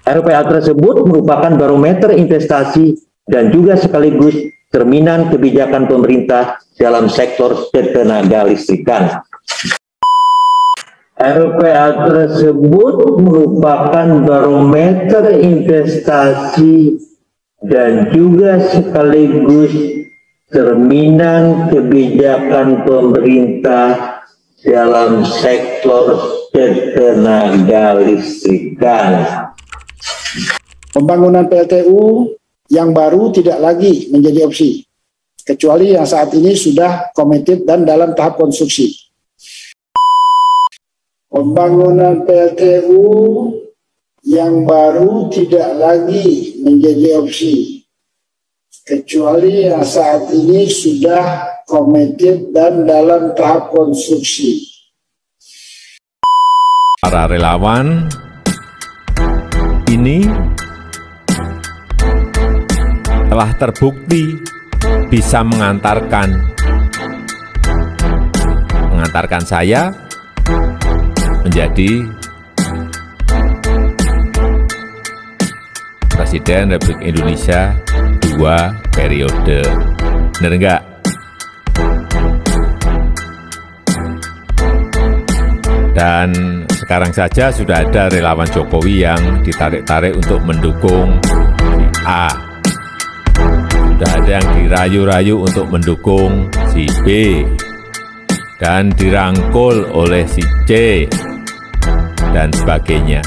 RPA tersebut merupakan barometer investasi dan juga sekaligus cerminan kebijakan pemerintah dalam sektor ketenaga listrikan. RPA tersebut merupakan barometer investasi dan juga sekaligus cerminan kebijakan pemerintah dalam sektor ketenaga listrikan. Pembangunan PLTU yang baru tidak lagi menjadi opsi, kecuali yang saat ini sudah committed dan dalam tahap konstruksi. Pembangunan PLTU yang baru tidak lagi menjadi opsi, kecuali yang saat ini sudah committed dan dalam tahap konstruksi. Para relawan ini telah terbukti bisa mengantarkan saya menjadi Presiden Republik Indonesia 2 periode. Benar enggak? Dan sekarang saja sudah ada relawan Jokowi yang ditarik-tarik untuk mendukung A. Sudah ada yang dirayu-rayu untuk mendukung si B. Dan dirangkul oleh si C. Dan sebagainya.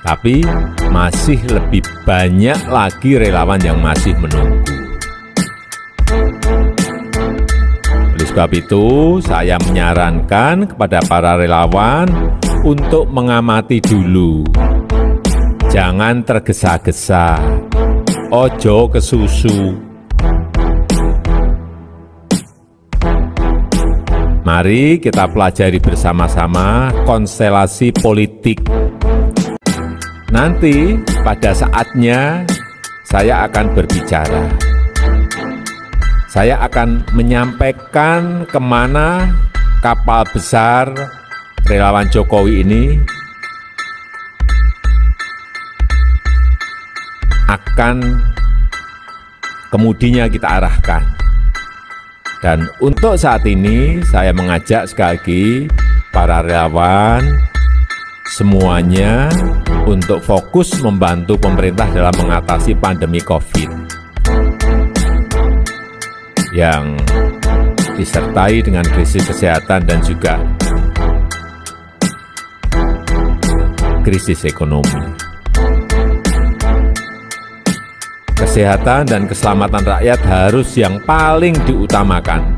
Tapi masih lebih banyak lagi relawan yang masih menunggu. Oleh sebab itu, saya menyarankan kepada para relawan untuk mengamati dulu. Jangan tergesa-gesa, ojo kesusu. Mari kita pelajari bersama-sama konstelasi politik. Nanti pada saatnya saya akan berbicara. Saya akan menyampaikan kemana kapal besar relawan Jokowi ini akan kemudinya kita arahkan. Dan untuk saat ini saya mengajak sekali lagi para relawan semuanya untuk fokus membantu pemerintah dalam mengatasi pandemi COVID yang disertai dengan krisis kesehatan dan juga krisis ekonomi. Kesehatan dan keselamatan rakyat harus yang paling diutamakan.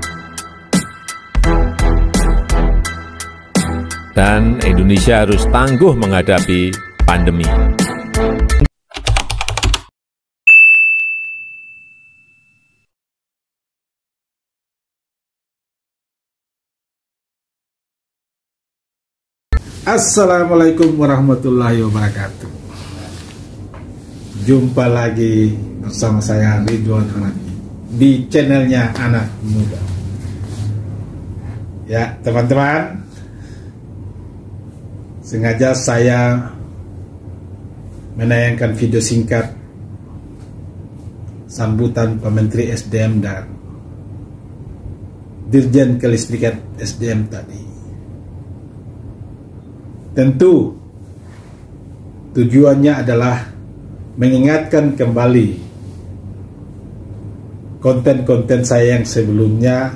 Dan Indonesia harus tangguh menghadapi pandemi. Assalamualaikum warahmatullahi wabarakatuh. Jumpa lagi bersama saya Ridwan Hanafi di channelnya Anak Muda. Ya teman-teman, sengaja saya menayangkan video singkat sambutan Pak Menteri SDM dan Dirjen Kelistrikan SDM tadi. Tentu tujuannya adalah mengingatkan kembali konten-konten saya yang sebelumnya,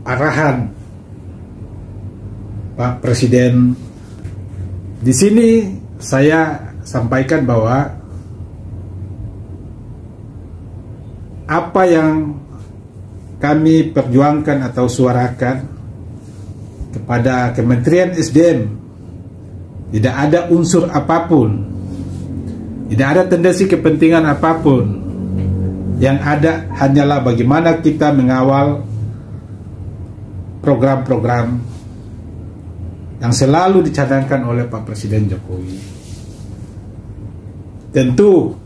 arahan Pak Presiden. Di sini saya sampaikan bahwa apa yang kami perjuangkan atau suarakan kepada Kementerian SDM tidak ada unsur apapun, tidak ada tendensi kepentingan apapun. Yang ada hanyalah bagaimana kita mengawal program-program yang selalu dicadangkan oleh Pak Presiden Jokowi. Tentu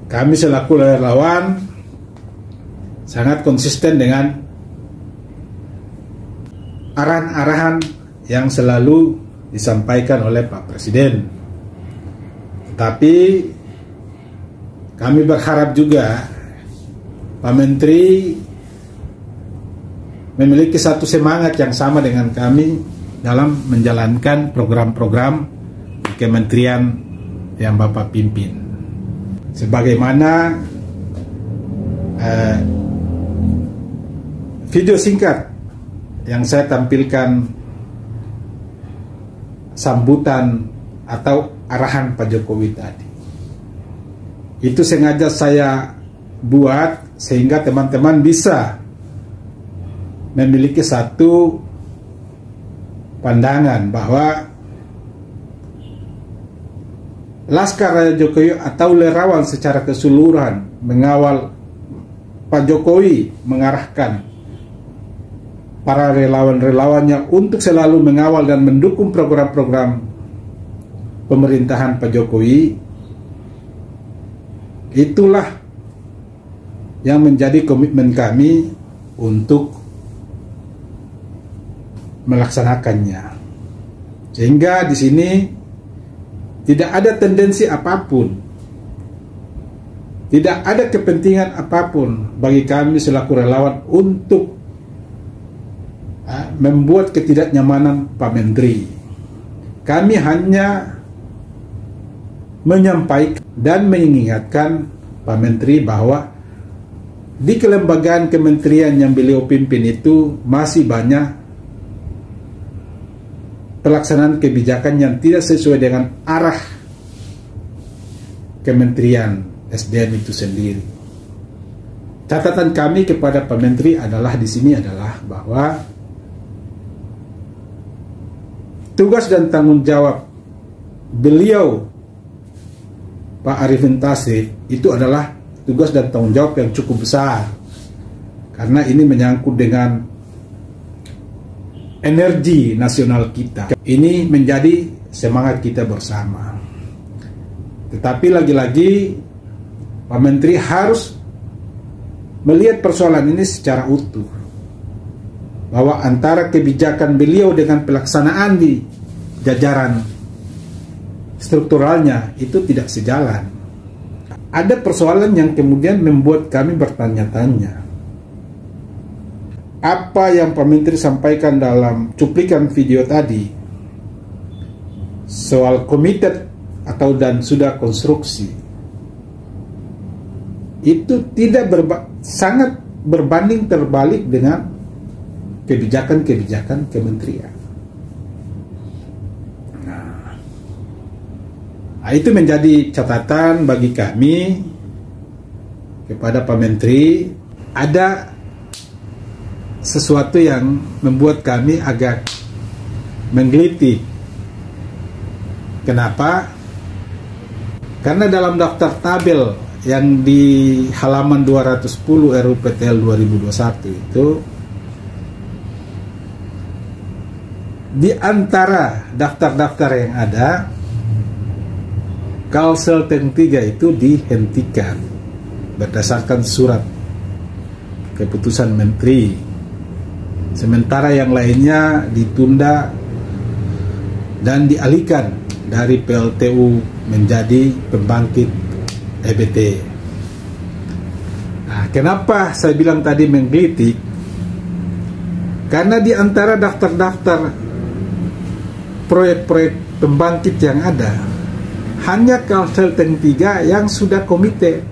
kami selaku relawan sangat konsisten dengan arahan-arahan yang selalu disampaikan oleh Pak Presiden. Tetapi kami berharap juga Pak Menteri memiliki satu semangat yang sama dengan kami dalam menjalankan program-program di kementerian yang Bapak pimpin. Sebagaimana video singkat yang saya tampilkan sambutan atau arahan Pak Jokowi tadi, itu sengaja saya buat sehingga teman-teman bisa memiliki satu pandangan bahwa Laskar Raja Jokowi atau Lerawan secara keseluruhan mengawal Pak Jokowi, mengarahkan para relawan-relawannya untuk selalu mengawal dan mendukung program-program pemerintahan Pak Jokowi. Itulah yang menjadi komitmen kami untuk melaksanakannya. Sehingga di sini tidak ada tendensi apapun, tidak ada kepentingan apapun bagi kami selaku relawan untuk membuat ketidaknyamanan Pak Menteri. Kami hanya menyampaikan dan mengingatkan Pak Menteri bahwa di kelembagaan kementerian yang beliau pimpin itu masih banyak pelaksanaan kebijakan yang tidak sesuai dengan arah Kementerian SDM itu sendiri. Catatan kami kepada Pak Menteri adalah di sini adalah bahwa tugas dan tanggung jawab beliau Pak Arifin Tasrif itu adalah tugas dan tanggung jawab yang cukup besar, karena ini menyangkut dengan energi nasional kita. Ini menjadi semangat kita bersama. Tetapi lagi-lagi Pak Menteri harus melihat persoalan ini secara utuh, bahwa antara kebijakan beliau dengan pelaksanaan di jajaran strukturalnya itu tidak sejalan. Ada persoalan yang kemudian membuat kami bertanya-tanya. Apa yang Pak Menteri sampaikan dalam cuplikan video tadi soal committed atau dan sudah konstruksi itu tidak sangat berbanding terbalik dengan kebijakan-kebijakan kementerian. Nah, itu menjadi catatan bagi kami kepada Pak Menteri. Ada sesuatu yang membuat kami agak menggelitik. Kenapa? Karena dalam daftar tabel yang di halaman 210 RUPTL 2021 itu, di antara daftar-daftar yang ada, Kalsel-Teng 3 itu dihentikan berdasarkan surat keputusan Menteri. Sementara yang lainnya ditunda dan dialihkan dari PLTU menjadi pembangkit EBT. Nah, kenapa saya bilang tadi menggelitik? Karena di antara daftar-daftar proyek-proyek pembangkit yang ada, hanya Kalsel-Teng 3 yang sudah komite.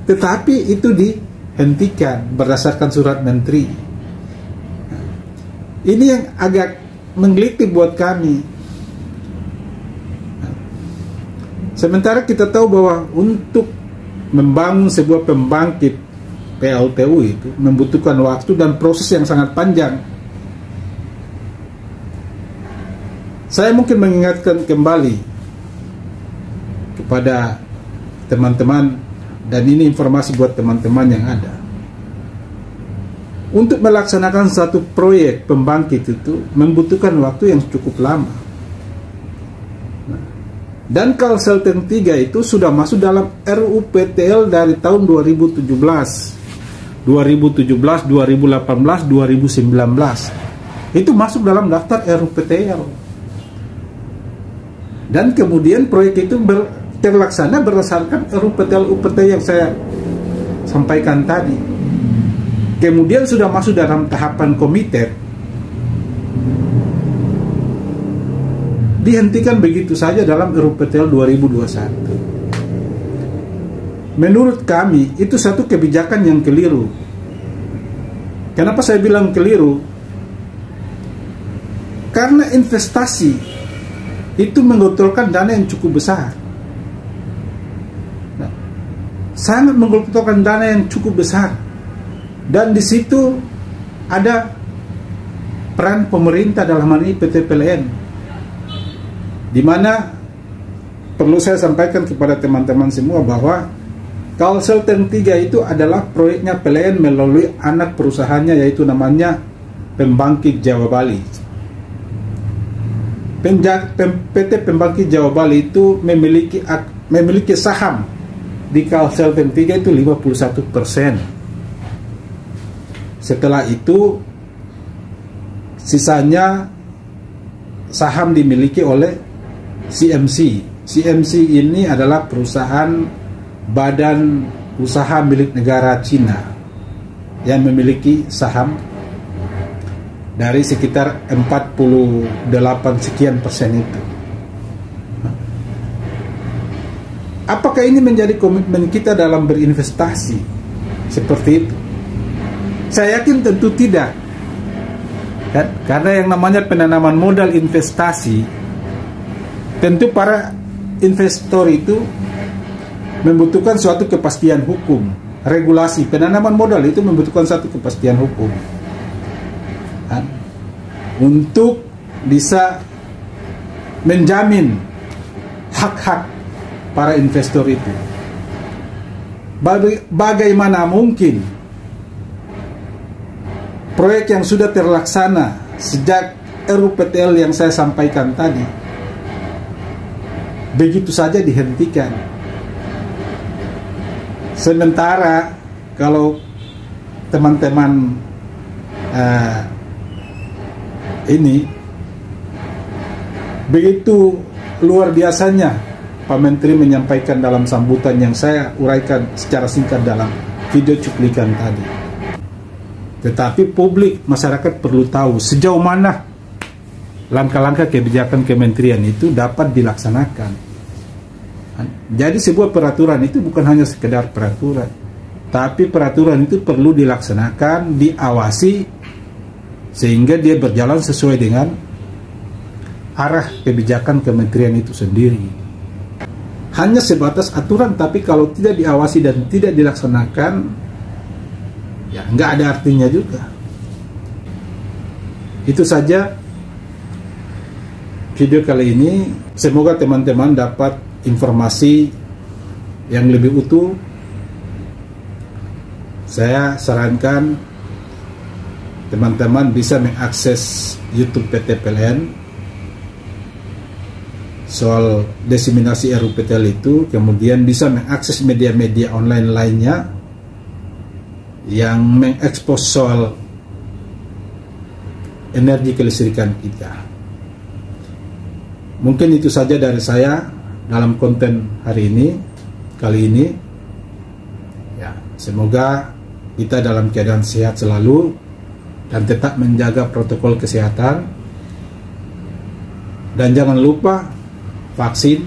Tetapi itu dihentikan berdasarkan surat Menteri. Ini yang agak menggelitik buat kami. Sementara kita tahu bahwa untuk membangun sebuah pembangkit PLTU itu membutuhkan waktu dan proses yang sangat panjang. Saya mungkin mengingatkan kembali kepada teman-teman, dan ini informasi buat teman-teman yang ada. Untuk melaksanakan satu proyek pembangkit itu membutuhkan waktu yang cukup lama. Dan Kalsel-Teng 3 itu sudah masuk dalam RUPTL dari tahun 2017, 2018, 2019. Itu masuk dalam daftar RUPTL. Dan kemudian proyek itu terlaksana berdasarkan RUPTL-UPT yang saya sampaikan tadi. Kemudian sudah masuk dalam tahapan komited, dihentikan begitu saja dalam RUPTL 2021. Menurut kami itu satu kebijakan yang keliru. Kenapa saya bilang keliru? Karena investasi itu menggotolkan dana yang cukup besar. Sangat menggotolkan dana yang cukup besar. Dan di situ ada peran pemerintah, dalam hal ini PT PLN. Di mana perlu saya sampaikan kepada teman-teman semua bahwa Kalsel-Ten 3 itu adalah proyeknya PLN melalui anak perusahaannya, yaitu namanya Pembangkit Jawa Bali. PT Pembangkit Jawa Bali itu memiliki saham di Kalsel-Ten 3 itu 51%. Setelah itu sisanya saham dimiliki oleh CMC. CMC ini adalah perusahaan badan usaha milik negara Cina yang memiliki saham dari sekitar 48 sekian persen itu. Apakah ini menjadi komitmen kita dalam berinvestasi seperti itu? Saya yakin tentu tidak. Karena yang namanya penanaman modal investasi, tentu para investor itu membutuhkan suatu kepastian hukum. Regulasi penanaman modal itu membutuhkan satu kepastian hukum untuk bisa menjamin hak-hak para investor itu. Bagaimana mungkin proyek yang sudah terlaksana sejak RUPTL yang saya sampaikan tadi begitu saja dihentikan? Sementara kalau teman-teman ini begitu luar biasanya Pak Menteri menyampaikan dalam sambutan yang saya uraikan secara singkat dalam video cuplikan tadi. Tetapi publik, masyarakat perlu tahu sejauh mana langkah-langkah kebijakan kementerian itu dapat dilaksanakan. Jadi sebuah peraturan itu bukan hanya sekedar peraturan, tapi peraturan itu perlu dilaksanakan, diawasi, sehingga dia berjalan sesuai dengan arah kebijakan kementerian itu sendiri. Hanya sebatas aturan, tapi kalau tidak diawasi dan tidak dilaksanakan, ya nggak ada artinya juga. Itu saja video kali ini. Semoga teman-teman dapat informasi yang lebih utuh. Saya sarankan teman-teman bisa mengakses YouTube PT PLN soal diseminasi RUPTL itu, kemudian bisa mengakses media-media online lainnya yang mengekspos soal energi kelistrikan kita. Mungkin itu saja dari saya dalam konten hari ini, kali ini. Ya, semoga kita dalam keadaan sehat selalu dan tetap menjaga protokol kesehatan. Dan jangan lupa vaksin